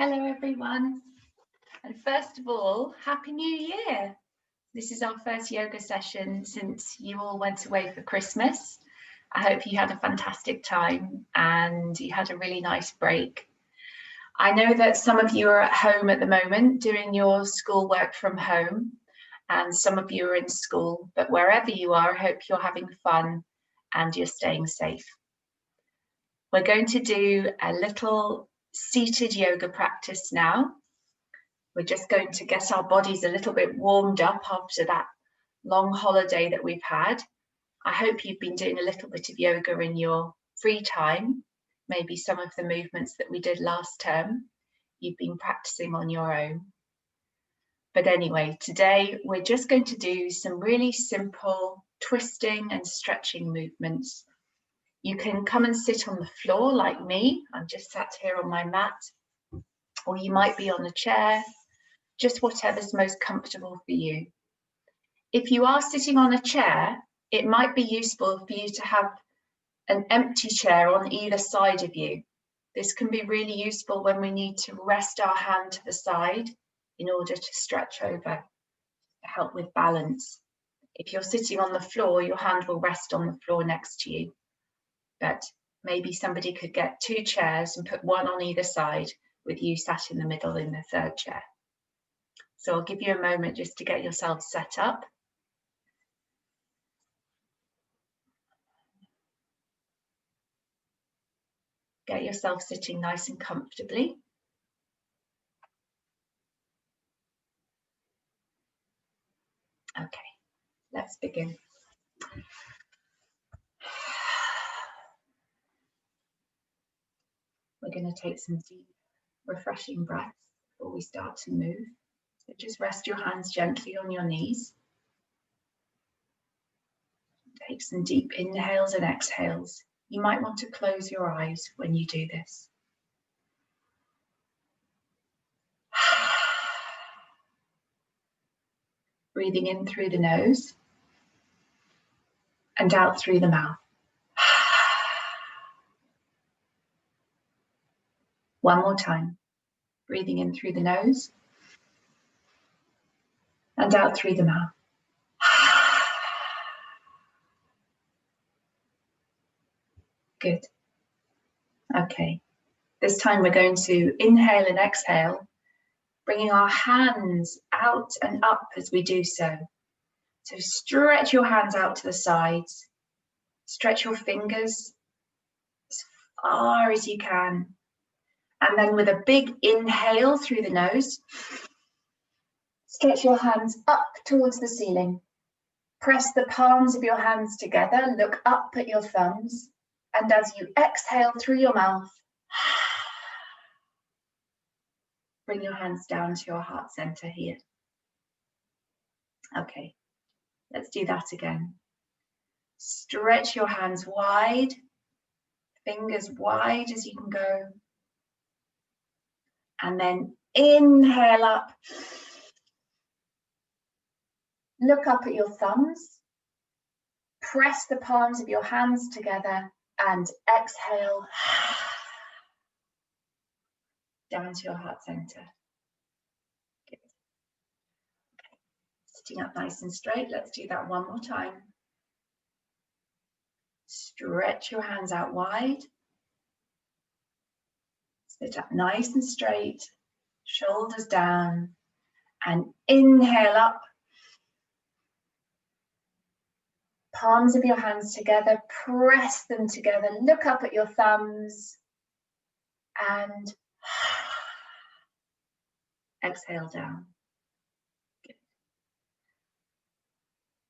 Hello everyone, and first of all, Happy New Year! This is our first yoga session since you all went away for Christmas. I hope you had a fantastic time and you had a really nice break. I know that some of you are at home at the moment doing your schoolwork from home, and some of you are in school, but wherever you are, I hope you're having fun and you're staying safe. We're going to do a little seated yoga practice now. We're just going to get our bodies a little bit warmed up after that long holiday that we've had. I hope you've been doing a little bit of yoga in your free time, maybe some of the movements that we did last term, you've been practicing on your own. But anyway, today we're just going to do some really simple twisting and stretching movements. You can come and sit on the floor like me. I'm just sat here on my mat, or you might be on a chair, just whatever's most comfortable for you. If you are sitting on a chair, it might be useful for you to have an empty chair on either side of you. This can be really useful when we need to rest our hand to the side in order to stretch over, to help with balance. If you're sitting on the floor, your hand will rest on the floor next to you. But maybe somebody could get two chairs and put one on either side with you sat in the middle in the third chair. So I'll give you a moment just to get yourself set up. Get yourself sitting nice and comfortably. Okay, let's begin. We're going to take some deep, refreshing breaths before we start to move. So just rest your hands gently on your knees. Take some deep inhales and exhales. You might want to close your eyes when you do this. Breathing in through the nose and out through the mouth. One more time. Breathing in through the nose and out through the mouth. Good. Okay. This time we're going to inhale and exhale, bringing our hands out and up as we do so. So stretch your hands out to the sides. Stretch your fingers as far as you can. And then with a big inhale through the nose, stretch your hands up towards the ceiling. Press the palms of your hands together, look up at your thumbs, and as you exhale through your mouth, bring your hands down to your heart center here. Okay, let's do that again. Stretch your hands wide, fingers wide as you can go. And then inhale up. Look up at your thumbs. Press the palms of your hands together and exhale down to your heart center. Good. Okay. Sitting up nice and straight. Let's do that one more time. Stretch your hands out wide. Sit up nice and straight, shoulders down, and inhale up. Palms of your hands together, press them together, look up at your thumbs, and exhale down. Good.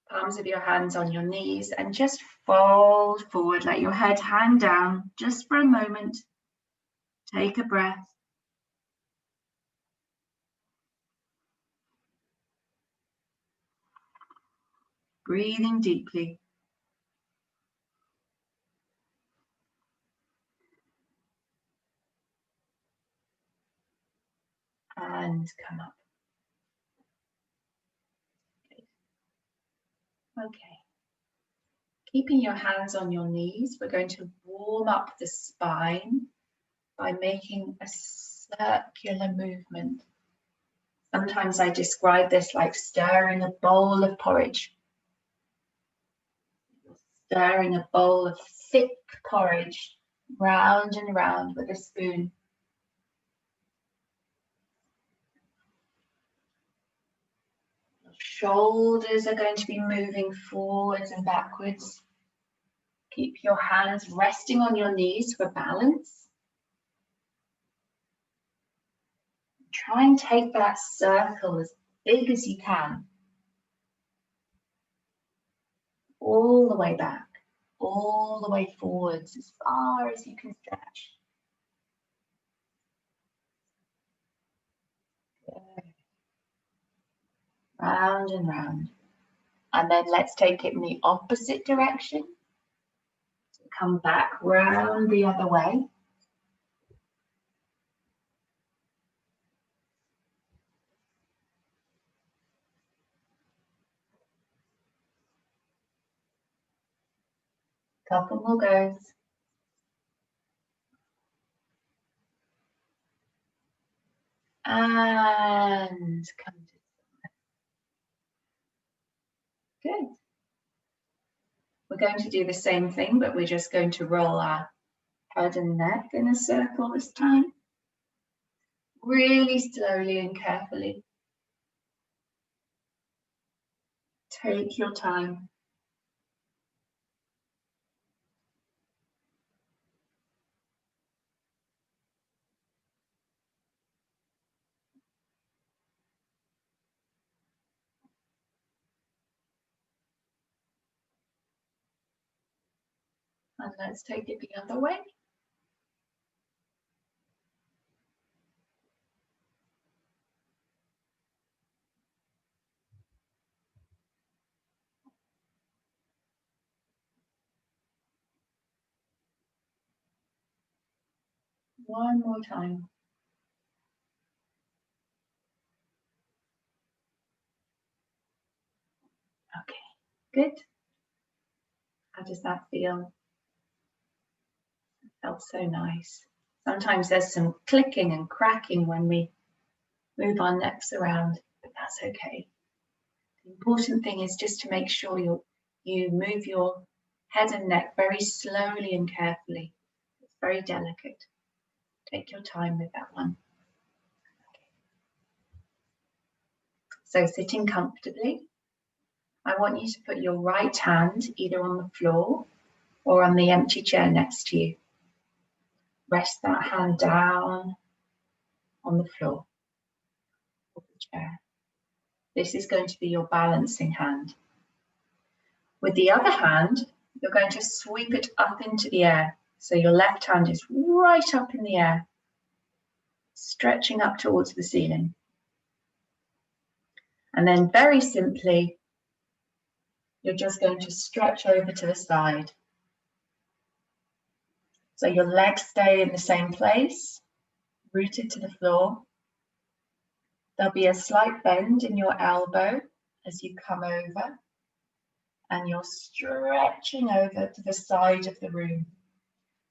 Palms of your hands on your knees and just fold forward, let your head hang down just for a moment. Take a breath. Breathing deeply. And come up. Okay. Keeping your hands on your knees, we're going to warm up the spine by making a circular movement. Sometimes I describe this like stirring a bowl of porridge. Stirring a bowl of thick porridge round and round with a spoon. Your shoulders are going to be moving forwards and backwards. Keep your hands resting on your knees for balance. Try and take that circle as big as you can. All the way back, all the way forwards, as far as you can stretch. Good. Round and round. And then let's take it in the opposite direction. So come back round the other way. Couple more goes. And come to good. We're going to do the same thing, but we're just going to roll our head and neck in a circle this time. Really slowly and carefully. Take your time. And let's take it the other way. One more time. Okay, good. How does that feel? It felt so nice. Sometimes there's some clicking and cracking when we move our necks around, but that's okay. The important thing is just to make sure you move your head and neck very slowly and carefully. It's very delicate. Take your time with that one. So sitting comfortably, I want you to put your right hand either on the floor or on the empty chair next to you. Rest that hand down on the floor or the chair. This is going to be your balancing hand. With the other hand, you're going to sweep it up into the air. So your left hand is right up in the air, stretching up towards the ceiling. And then very simply, you're just going to stretch over to the side. So your legs stay in the same place, rooted to the floor. There'll be a slight bend in your elbow as you come over, and you're stretching over to the side of the room.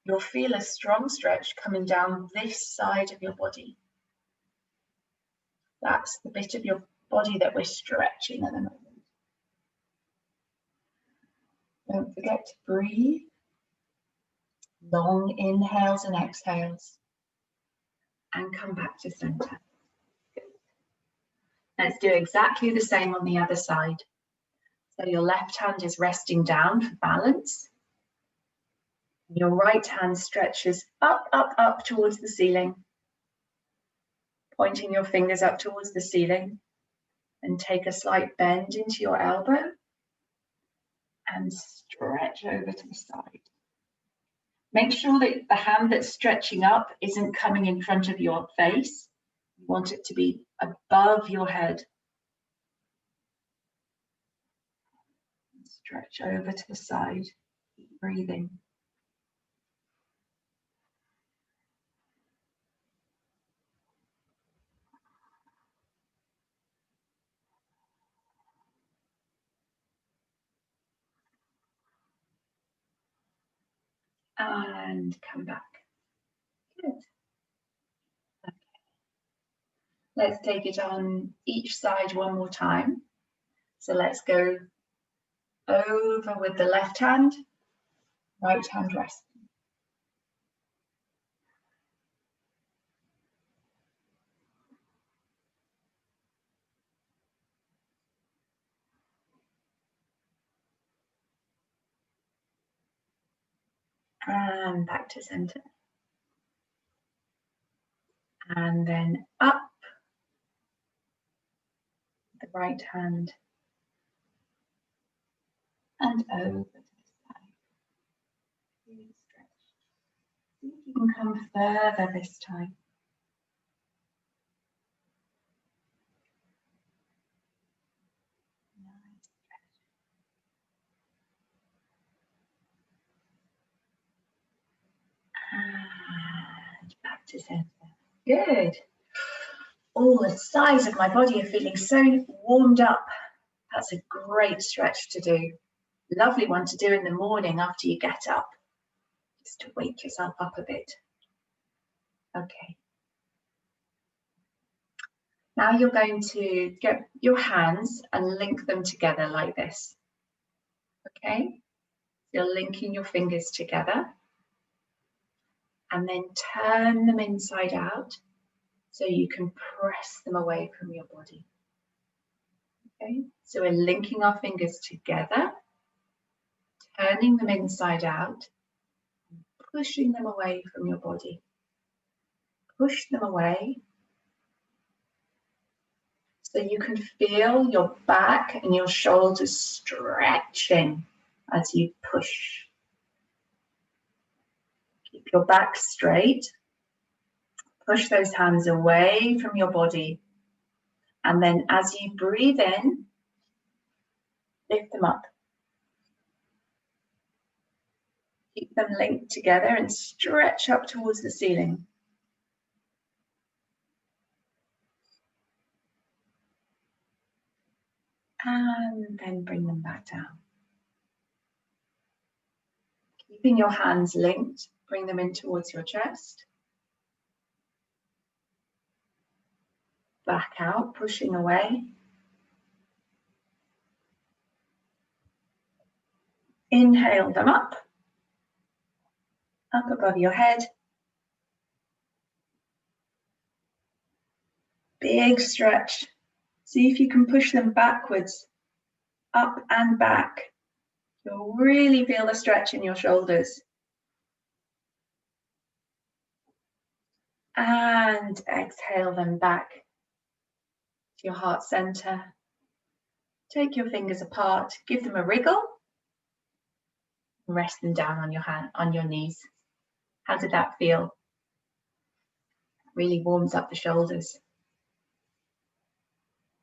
You'll feel a strong stretch coming down this side of your body. That's the bit of your body that we're stretching at the moment. Don't forget to breathe. Long inhales and exhales. And come back to center. Good. Let's do exactly the same on the other side. So your left hand is resting down for balance. Your right hand stretches up, up, up towards the ceiling. Pointing your fingers up towards the ceiling. And take a slight bend into your elbow. And stretch over to the side. Make sure that the hand that's stretching up isn't coming in front of your face. You want it to be above your head. Stretch over to the side. Keep breathing. And come back. Good. Okay. Let's take it on each side one more time. So let's go over with the left hand, right hand rest. And back to center. And then up, the right hand, and over to the side. Really stretch. See if you can come further this time. Nice stretch. And back to center. Good. All the sides of my body are feeling so warmed up. That's a great stretch to do. Lovely one to do in the morning after you get up, just to wake yourself up a bit. Okay. Now you're going to get your hands and link them together like this. Okay? You're linking your fingers together and then turn them inside out so you can press them away from your body. Okay? So we're linking our fingers together, turning them inside out, pushing them away from your body. Push them away so you can feel your back and your shoulders stretching as you push. Keep your back straight. Push those hands away from your body. And then as you breathe in, lift them up. Keep them linked together and stretch up towards the ceiling. And then bring them back down. Keeping your hands linked, bring them in towards your chest. Back out, pushing away. Inhale them up above your head. Big stretch. See if you can push them backwards, up and back. You'll really feel the stretch in your shoulders. And exhale them back to your heart center. Take your fingers apart, give them a wriggle, and rest them down on your knees. How did that feel? Really warms up the shoulders.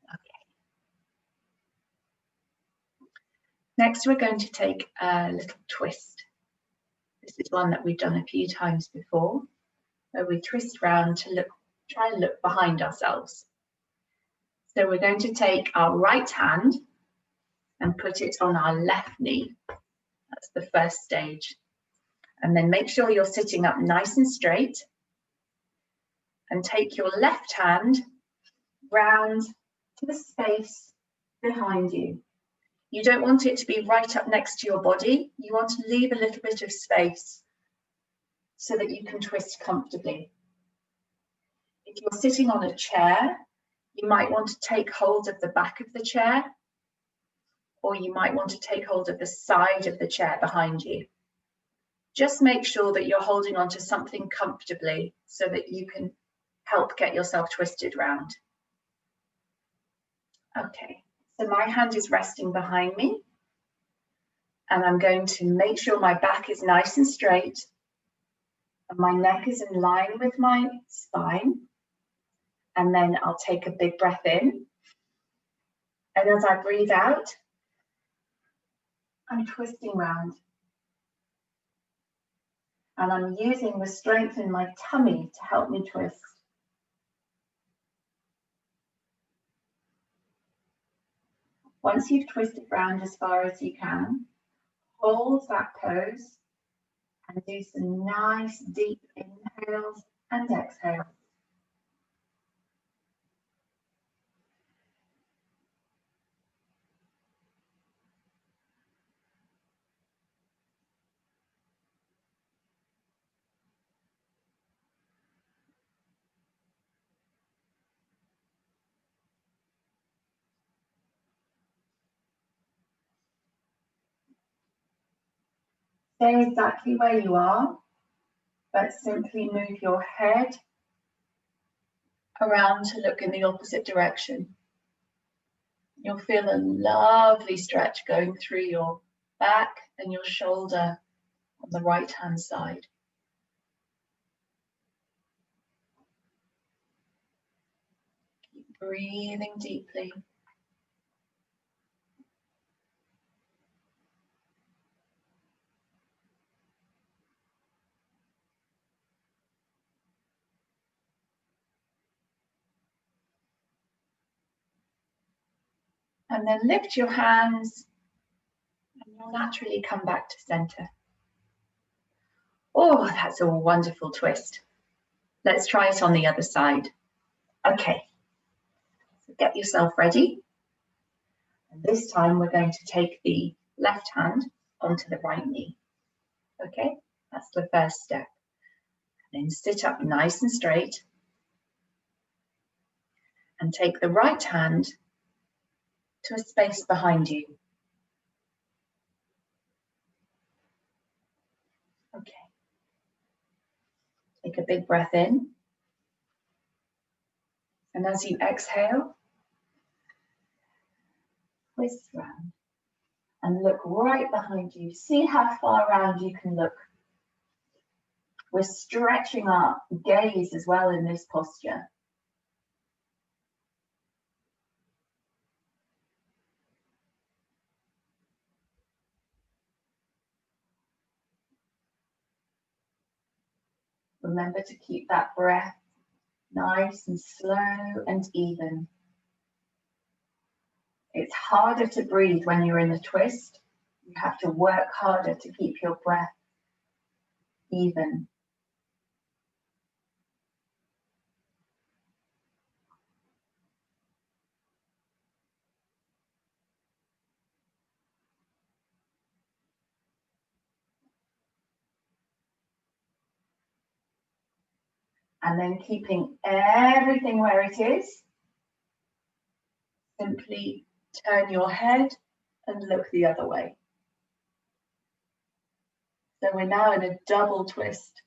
Okay. Next, we're going to take a little twist. This is one that we've done a few times before, where we twist round to try and look behind ourselves. So we're going to take our right hand and put it on our left knee. That's the first stage. And then make sure you're sitting up nice and straight. And take your left hand round to the space behind you. You don't want it to be right up next to your body. You want to leave a little bit of space so that you can twist comfortably. If you're sitting on a chair, you might want to take hold of the back of the chair, or you might want to take hold of the side of the chair behind you. Just make sure that you're holding on to something comfortably so that you can help get yourself twisted round. Okay, so my hand is resting behind me, and I'm going to make sure my back is nice and straight and my neck is in line with my spine. And then I'll take a big breath in. And as I breathe out, I'm twisting round. And I'm using the strength in my tummy to help me twist. Once you've twisted round as far as you can, hold that pose and do some nice deep inhales and exhales. Stay exactly where you are, but simply move your head around to look in the opposite direction. You'll feel a lovely stretch going through your back and your shoulder on the right-hand side. Keep breathing deeply. And then lift your hands and you'll naturally come back to center. Oh, that's a wonderful twist. Let's try it on the other side. Okay, so get yourself ready. And this time we're going to take the left hand onto the right knee. Okay, that's the first step. And then sit up nice and straight. And take the right hand to a space behind you. Okay. Take a big breath in. And as you exhale, twist round and look right behind you. See how far around you can look. We're stretching our gaze as well in this posture. Remember to keep that breath nice and slow and even. It's harder to breathe when you're in a twist. You have to work harder to keep your breath even. And then keeping everything where it is, simply turn your head and look the other way. So we're now in a double twist.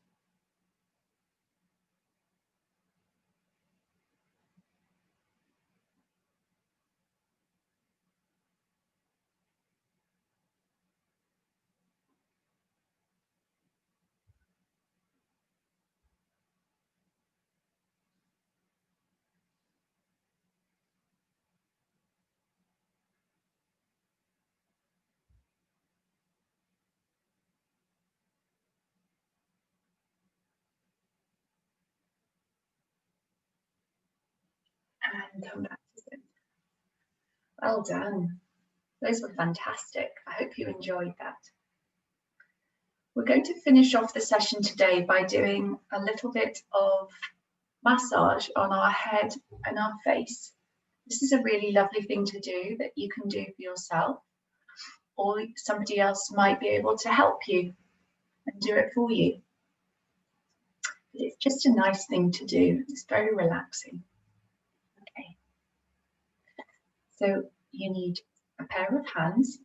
And come back to it. Well done. Those were fantastic. I hope you enjoyed that. We're going to finish off the session today by doing a little bit of massage on our head and our face. This is a really lovely thing to do that you can do for yourself, or somebody else might be able to help you and do it for you. But it's just a nice thing to do. It's very relaxing. Okay. So you need a pair of hands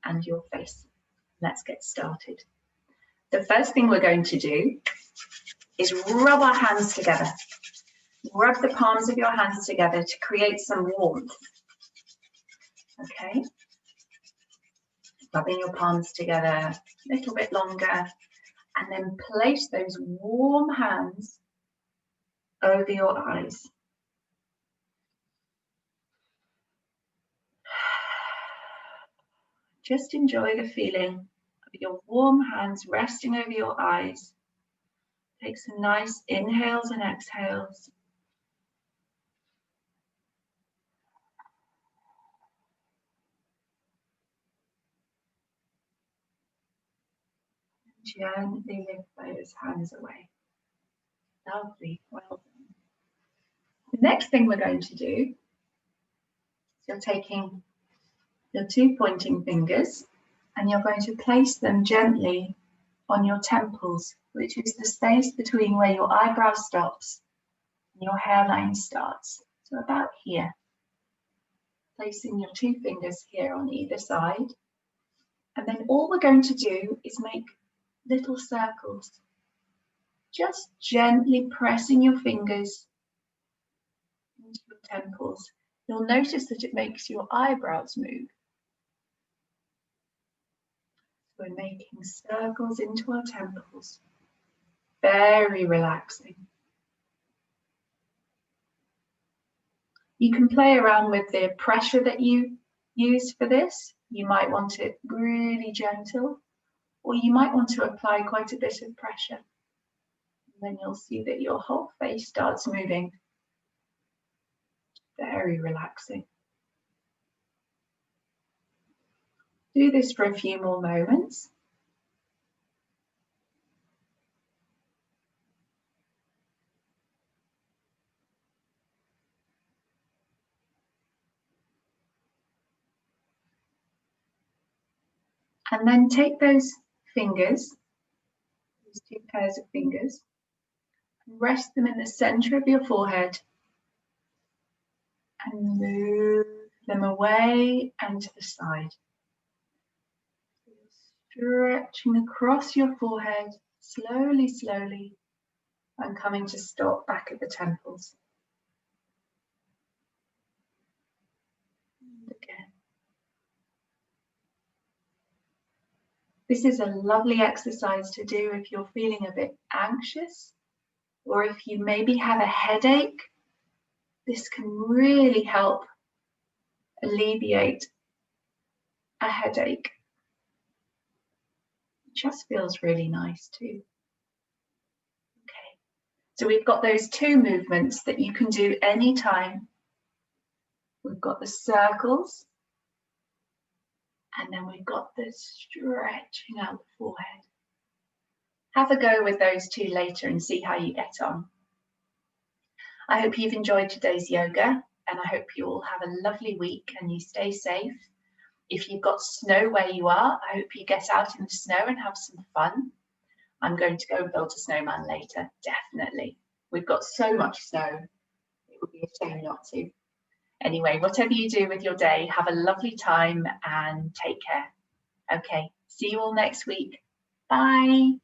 and your face. Let's get started. The first thing we're going to do is rub our hands together. Rub the palms of your hands together to create some warmth. Okay. Rubbing your palms together a little bit longer, and then place those warm hands over your eyes. Just enjoy the feeling of your warm hands resting over your eyes. Take some nice inhales and exhales. Gently lift those hands away. Lovely, well done. The next thing we're going to do is you're taking your two pointing fingers and you're going to place them gently on your temples, which is the space between where your eyebrow stops and your hairline starts. So about here. Placing your two fingers here on either side And then all we're going to do is make little circles, just gently pressing your fingers into your temples. You'll notice that it makes your eyebrows move. We're making circles into our temples. Very relaxing. You can play around with the pressure that you use for this. You might want it really gentle, or you might want to apply quite a bit of pressure. And then you'll see that your whole face starts moving. Very relaxing. Do this for a few more moments. And then take those fingers, these two pairs of fingers, and rest them in the center of your forehead and move them away and to the side. Stretching across your forehead, slowly, slowly, and coming to stop back at the temples. And again. This is a lovely exercise to do if you're feeling a bit anxious, or if you maybe have a headache. This can really help alleviate a headache. It just feels really nice too. Okay, so we've got those two movements that you can do anytime. We've got the circles, and then we've got the stretching out the forehead. Have a go with those two later and see how you get on. I hope you've enjoyed today's yoga, and I hope you all have a lovely week and you stay safe. If you've got snow where you are, I hope you get out in the snow and have some fun. I'm going to go and build a snowman later, definitely. We've got so much snow, it would be a shame not to. Anyway, whatever you do with your day, have a lovely time and take care. Okay, see you all next week. Bye.